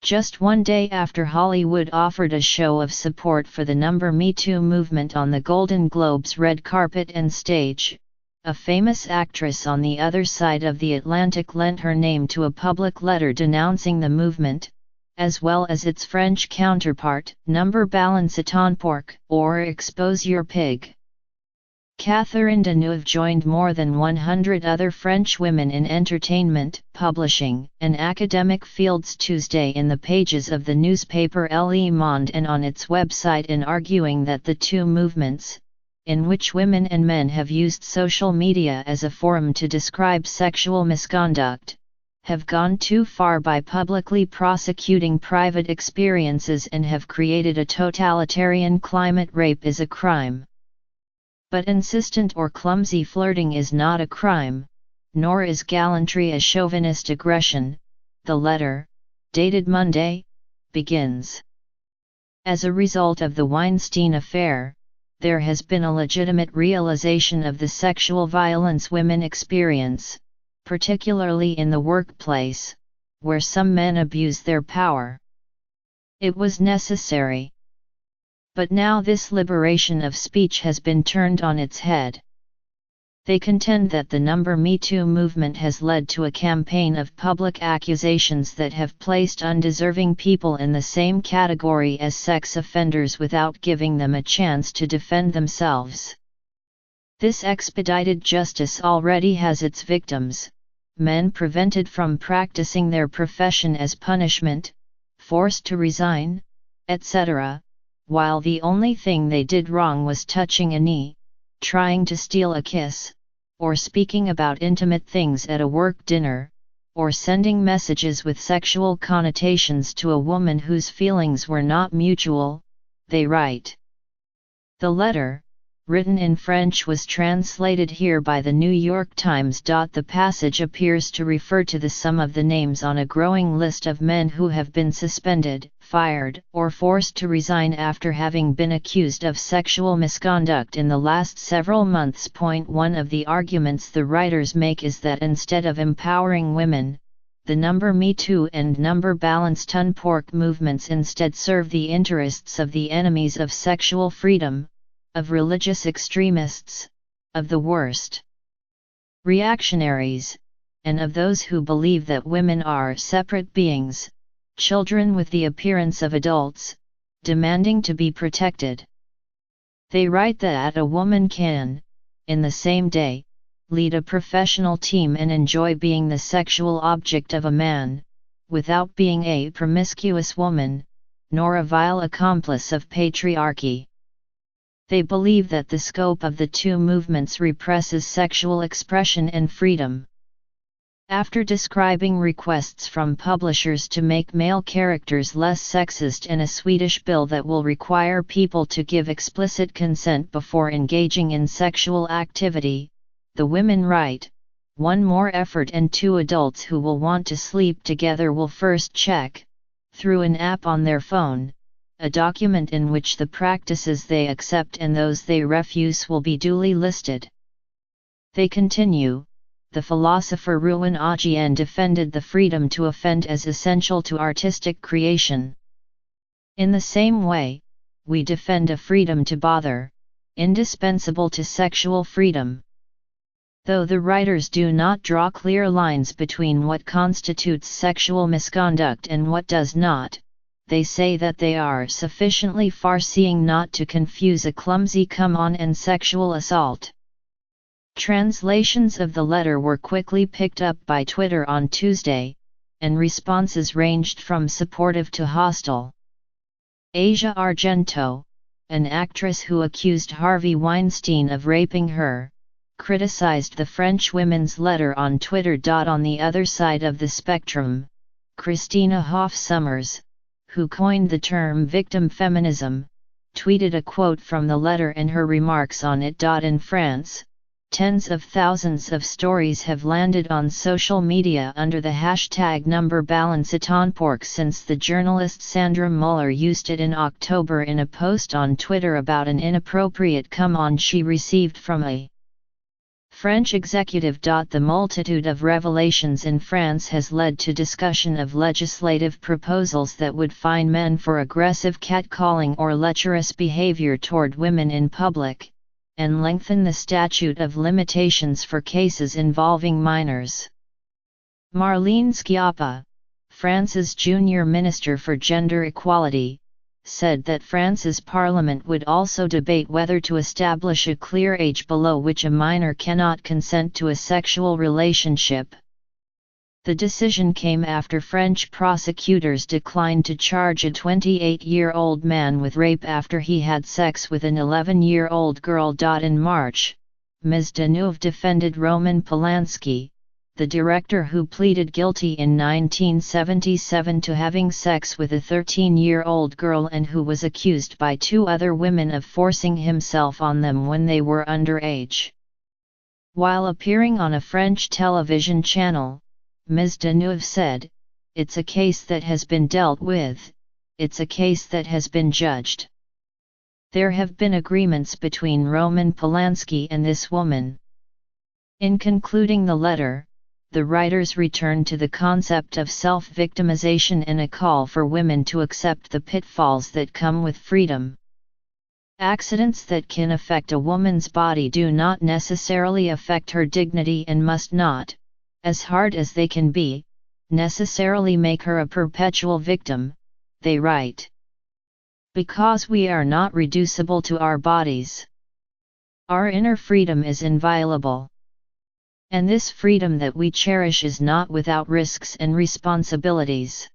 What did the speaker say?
Just one day after Hollywood offered a show of support for the Me Too movement on the Golden Globes red carpet and stage, a famous actress on the other side of the Atlantic lent her name to a public letter denouncing the movement, as well as its French counterpart, Balance ton porc, or Expose your pig. Catherine Deneuve joined more than 100 other French women in entertainment, publishing, and academic fields Tuesday in the pages of the newspaper Le Monde and on its website in arguing that the two movements, in which women and men have used social media as a forum to describe sexual misconduct, have gone too far by publicly prosecuting private experiences and have created a totalitarian climate. Rape is a crime. But insistent or clumsy flirting is not a crime, nor is gallantry a chauvinist aggression, the letter, dated Monday, begins. As a result of the Weinstein affair, there has been a legitimate realization of the sexual violence women experience, particularly in the workplace, where some men abuse their power. It was necessary. But now this liberation of speech has been turned on its head. They contend that the Me Too movement has led to a campaign of public accusations that have placed undeserving people in the same category as sex offenders without giving them a chance to defend themselves. This expedited justice already has its victims, men prevented from practicing their profession as punishment, forced to resign, etc., while the only thing they did wrong was touching a knee, trying to steal a kiss, or speaking about intimate things at a work dinner, or sending messages with sexual connotations to a woman whose feelings were not mutual, they write. The letter, written in French, was translated here by the New York Times. The passage appears to refer to the sum of the names on a growing list of men who have been suspended, fired, or forced to resign after having been accused of sexual misconduct in the last several months. One of the arguments the writers make is that instead of empowering women, the Me Too and Balance ton porc movements instead serve the interests of the enemies of sexual freedom, of religious extremists, of the worst reactionaries, and of those who believe that women are separate beings, children with the appearance of adults, demanding to be protected. They write that a woman can, in the same day, lead a professional team and enjoy being the sexual object of a man, without being a promiscuous woman, nor a vile accomplice of patriarchy. They believe that the scope of the two movements represses sexual expression and freedom. After describing requests from publishers to make male characters less sexist and a Swedish bill that will require people to give explicit consent before engaging in sexual activity, the women write, one more effort and two adults who will want to sleep together will first check, through an app on their phone, a document in which the practices they accept and those they refuse will be duly listed. They continue, the philosopher Ruin Ajian defended the freedom to offend as essential to artistic creation. In the same way, we defend a freedom to bother, indispensable to sexual freedom. Though the writers do not draw clear lines between what constitutes sexual misconduct and what does not, they say that they are sufficiently far-seeing not to confuse a clumsy come-on and sexual assault. Translations of the letter were quickly picked up by Twitter on Tuesday, and responses ranged from supportive to hostile. Asia Argento, an actress who accused Harvey Weinstein of raping her, criticized the French women's letter on Twitter. On the other side of the spectrum, Christina Hoff Sommers, who coined the term victim feminism, tweeted a quote from the letter and her remarks on it. In France, tens of thousands of stories have landed on social media under the hashtag Balance ton porc since the journalist Sandra Muller used it in October in a post on Twitter about an inappropriate come-on she received from a French executive. The multitude of revelations in France has led to discussion of legislative proposals that would fine men for aggressive catcalling or lecherous behavior toward women in public, and lengthen the statute of limitations for cases involving minors. Marlene Schiappa, France's junior minister for gender equality, said that France's parliament would also debate whether to establish a clear age below which a minor cannot consent to a sexual relationship. The decision came after French prosecutors declined to charge a 28-year-old man with rape after he had sex with an 11-year-old girl. In March, Ms. Deneuve defended Roman Polanski, the director who pleaded guilty in 1977 to having sex with a 13-year-old girl and who was accused by two other women of forcing himself on them when they were underage. While appearing on a French television channel, Ms. Deneuve said, "It's a case that has been dealt with, it's a case that has been judged. There have been agreements between Roman Polanski and this woman." In concluding the letter, the writers returned to the concept of self-victimization and a call for women to accept the pitfalls that come with freedom. Accidents that can affect a woman's body do not necessarily affect her dignity and must not, as hard as they can be, necessarily make her a perpetual victim, they write. Because we are not reducible to our bodies. Our inner freedom is inviolable. And this freedom that we cherish is not without risks and responsibilities.